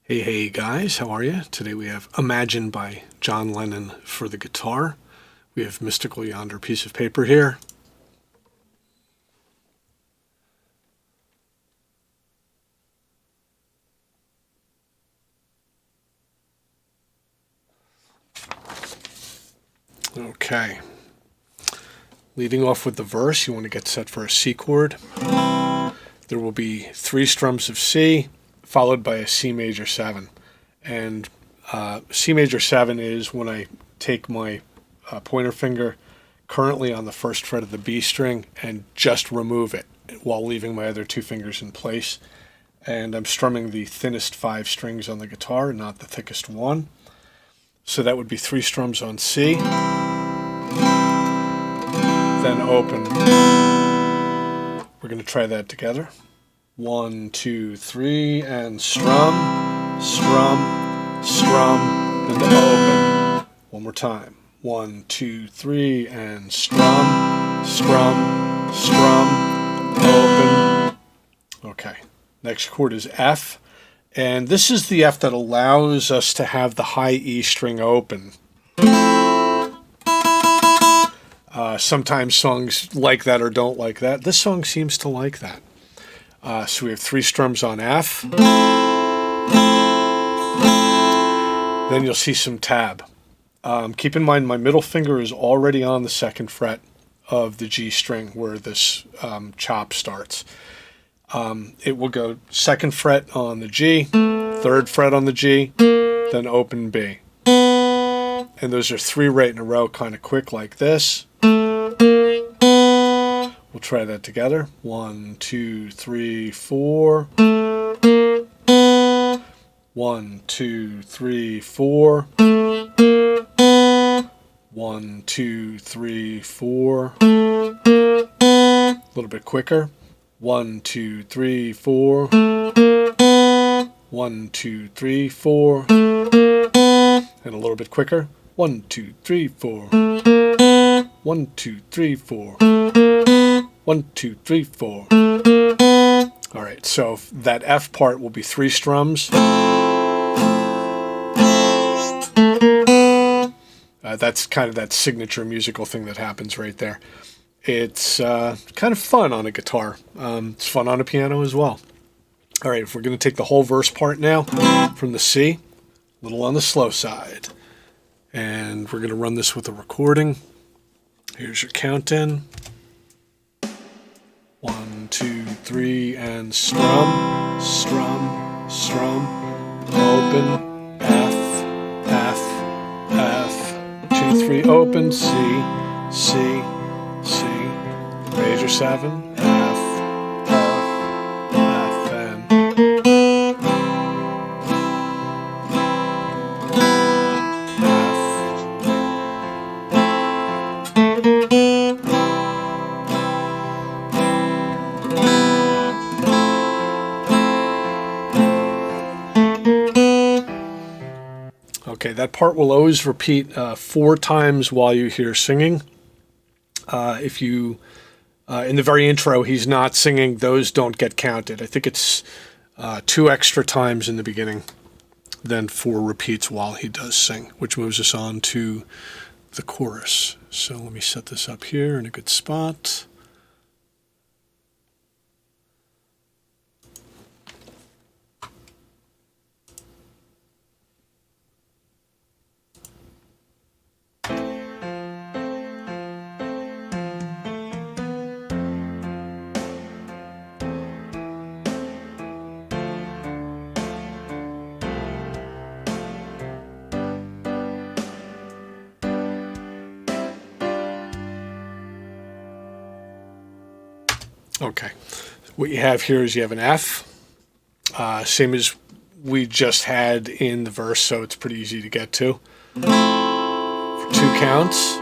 Hey guys, how are you? Today we have Imagine by John Lennon for the guitar. We have Mystical Yonder piece of paper here. Okay. Leading off with the verse, you want to get set for a C chord. There will be 3 strums of C, followed by a C major 7. And C major 7 is when I take my pointer finger currently on the 1st fret of the B string and just remove it while leaving my other 2 fingers in place. And I'm strumming the thinnest 5 strings on the guitar, not the thickest one. So that would be 3 strums on C, then open. We're going to try that together. 1, 2, 3, and strum, strum, strum, then open. One more time. 1, 2, 3, and strum, strum, strum, open. Okay. Next chord is F, and this is the F that allows us to have the high E string open. Sometimes songs like that or don't like that. This song seems to like that. So we have 3 strums on F. Then you'll see some tab. Keep in mind my middle finger is already on the 2nd fret of the G string where this chop starts. It will go 2nd fret on the G, 3rd fret on the G, then open B. And those are 3 right in a row, kind of quick like this. We'll try that together. 1, 2, 3, 4. 1, 2, 3, 4. 1, 2, 3, 4. A little bit quicker. 1, 2, 3, 4. 1, 2, 3, 4. And a little bit quicker. 1, 2, 3, 4. 1, 2, 3, 4. 1, 2, 3, 4. All right, so that F part will be 3 strums. That's kind of that signature musical thing that happens right there. It's kind of fun on a guitar. It's fun on a piano as well. All right, if we're going to take the whole verse part now from the C, a little on the slow side. And we're going to run this with a recording. Here's your count in. 1, 2, 3, and strum, strum, strum, open, F, F, F, 2, 3, open, C, C, C, major 7, F, F, F, and Okay, that part will always repeat 4 times while you hear singing. If you, in the very intro, he's not singing, those don't get counted. I think it's 2 extra times in the beginning, then 4 repeats while he does sing, which moves us on to the chorus. So let me set this up here in a good spot. Okay, what you have here is you have an F, same as we just had in the verse, so it's pretty easy to get to. For 2 counts.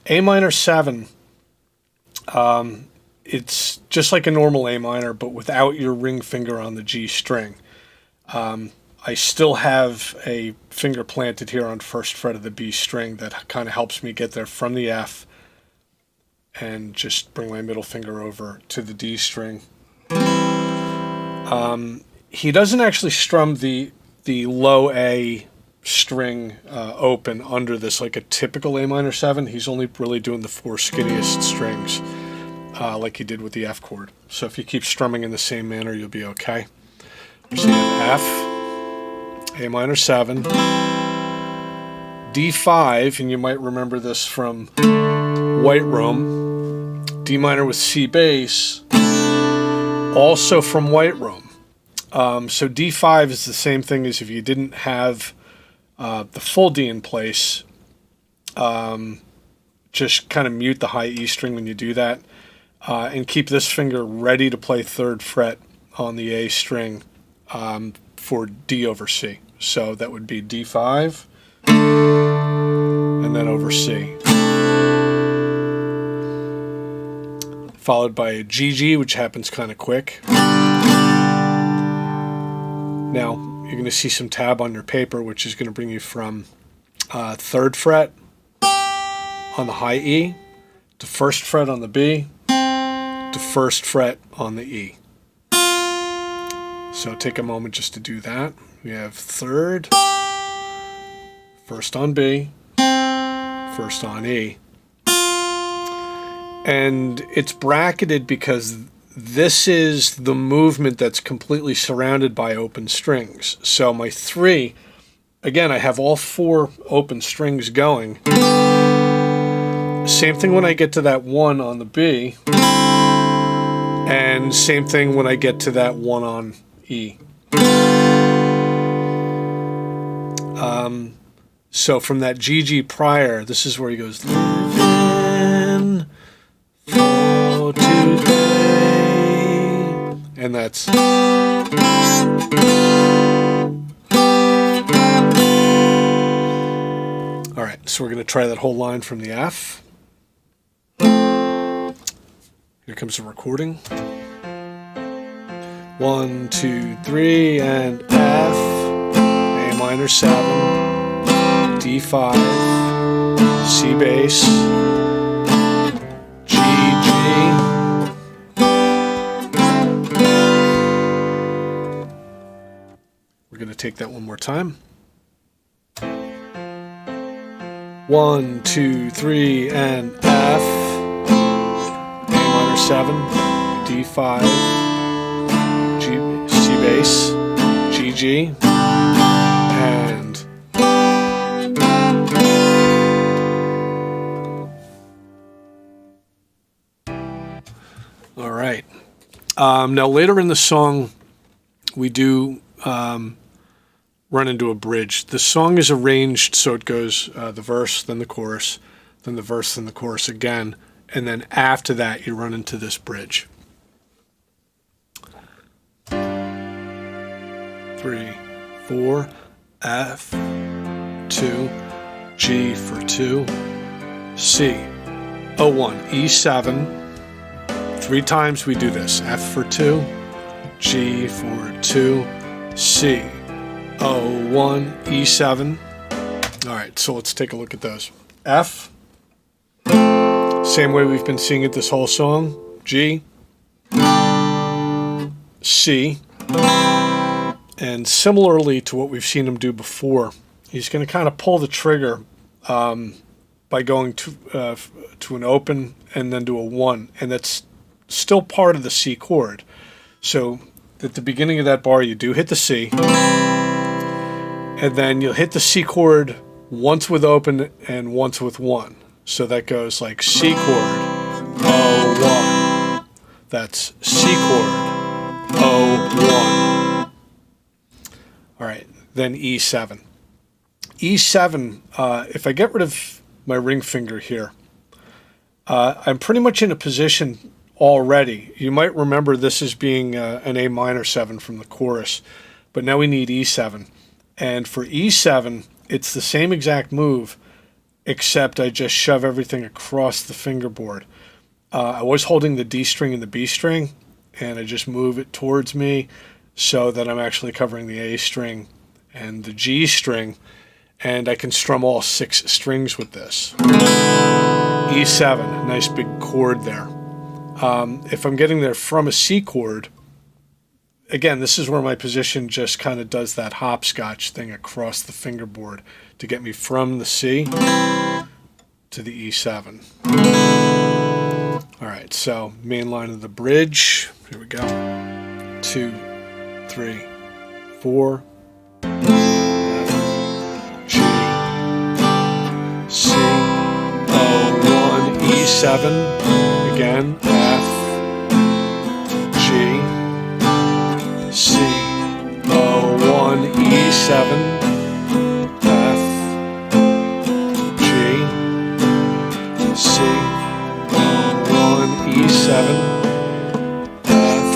A minor 7, it's just like a normal A minor, but without your ring finger on the G string. I still have a finger planted here on 1st fret of the B string that kind of helps me get there from the F and just bring my middle finger over to the D string. He doesn't actually strum the the low A string open under this like a typical A minor 7. He's only really doing the 4 skinniest strings like he did with the F chord. So if you keep strumming in the same manner, you'll be okay. So you have F, A minor 7, D5, and you might remember this from White Room, D minor with C bass, also from White Room. So D5 is the same thing as if you didn't have the full D in place. Just kind of mute the high E string when you do that, and keep this finger ready to play 3rd fret on the A string for D over C. So that would be D5 and then over C. Followed by a GG, which happens kind of quick. Now, you're going to see some tab on your paper, which is going to bring you from 3rd fret on the high E to 1st fret on the B to 1st fret on the E. So take a moment just to do that. We have 3rd, 1st on B, 1st on E. And it's bracketed because this is the movement that's completely surrounded by open strings. So my 3, again, I have all 4 open strings going. Same thing when I get to that 1 on the B, and same thing when I get to that 1 on E. So from that GG prior, this is where he goes, living for today, and that's all right. So we're going to try that whole line from the F. Here comes the recording. 1, 2, 3, and F, A minor 7, D5, C bass, G, G. We're going to take that one more time. 1, 2, 3, and F, A minor 7, D5, G, C bass, G, G, and all right. Now later in the song, we do run into a bridge. The song is arranged so it goes the verse, then the chorus, then the verse, then the chorus again, and then after that you run into this bridge. 3, 4, F, 2, G for 2, C, O1, E7. 3 times we do this. F for 2, G for 2, C, O1, E7. All right, so let's take a look at those. F, same way we've been seeing it this whole song. G, C, and similarly to what we've seen him do before, he's going to kind of pull the trigger by going to an open and then to a 1, and that's still part of the C chord. So at the beginning of that bar, you do hit the C, and then you'll hit the C chord once with open and once with 1. So that goes like C chord, O1. That's C chord, O1. All right, then E7. E7, if I get rid of my ring finger here, I'm pretty much in a position already. You might remember this as being an A minor 7 from the chorus, but now we need E7. And for E7, it's the same exact move, except I just shove everything across the fingerboard. I was holding the D string and the B string, and I just move it towards me so that I'm actually covering the A string and the G string, and I can strum all 6 strings with this. E7, nice big chord there. If I'm getting there from a C chord, again, this is where my position just kind of does that hopscotch thing across the fingerboard to get me from the C to the E7. All right, so main line of the bridge. Here we go. 2, 3, 4. F, G, C, O1, E7. Again, F, G, C, O1, E7, F, G, C, O1, E7, F,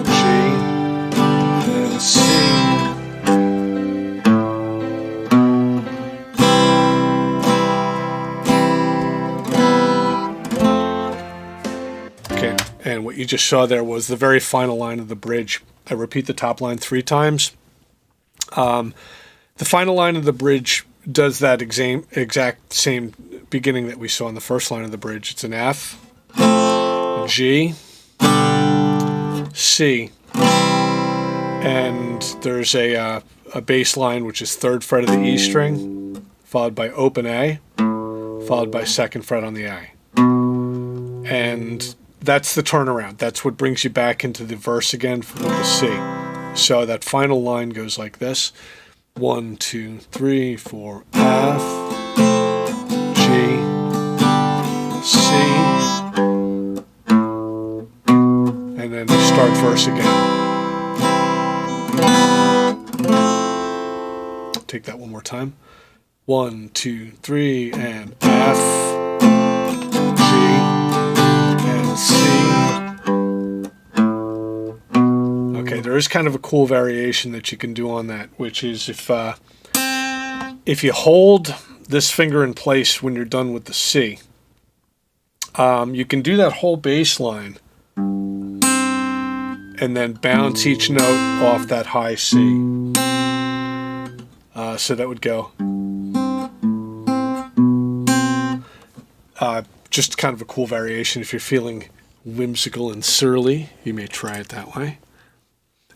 G, and C. Okay, and what you just saw there was the very final line of the bridge. I repeat the top line 3 times. The final line of the bridge does that exact same beginning that we saw in the first line of the bridge. It's an F, G, C, and there's a bass line which is 3rd fret of the E string, followed by open A, followed by 2nd fret on the A. And that's the turnaround. That's what brings you back into the verse again with the C. So that final line goes like this. 1, 2, 3, 4, F, G, C, and then you start verse again. Take that one more time. 1, 2, 3, and F, G, and C. Okay, there is kind of a cool variation that you can do on that, which is if you hold this finger in place when you're done with the C, you can do that whole bass line and then bounce each note off that high C. So that would go. Just kind of a cool variation. If you're feeling whimsical and surly, you may try it that way.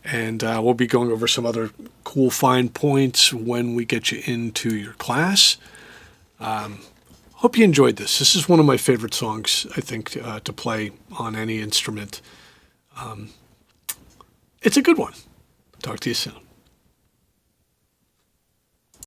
And we'll be going over some other cool fine points when we get you into your class. Hope you enjoyed this. This is one of my favorite songs, I think, to play on any instrument. It's a good one. Talk to you soon.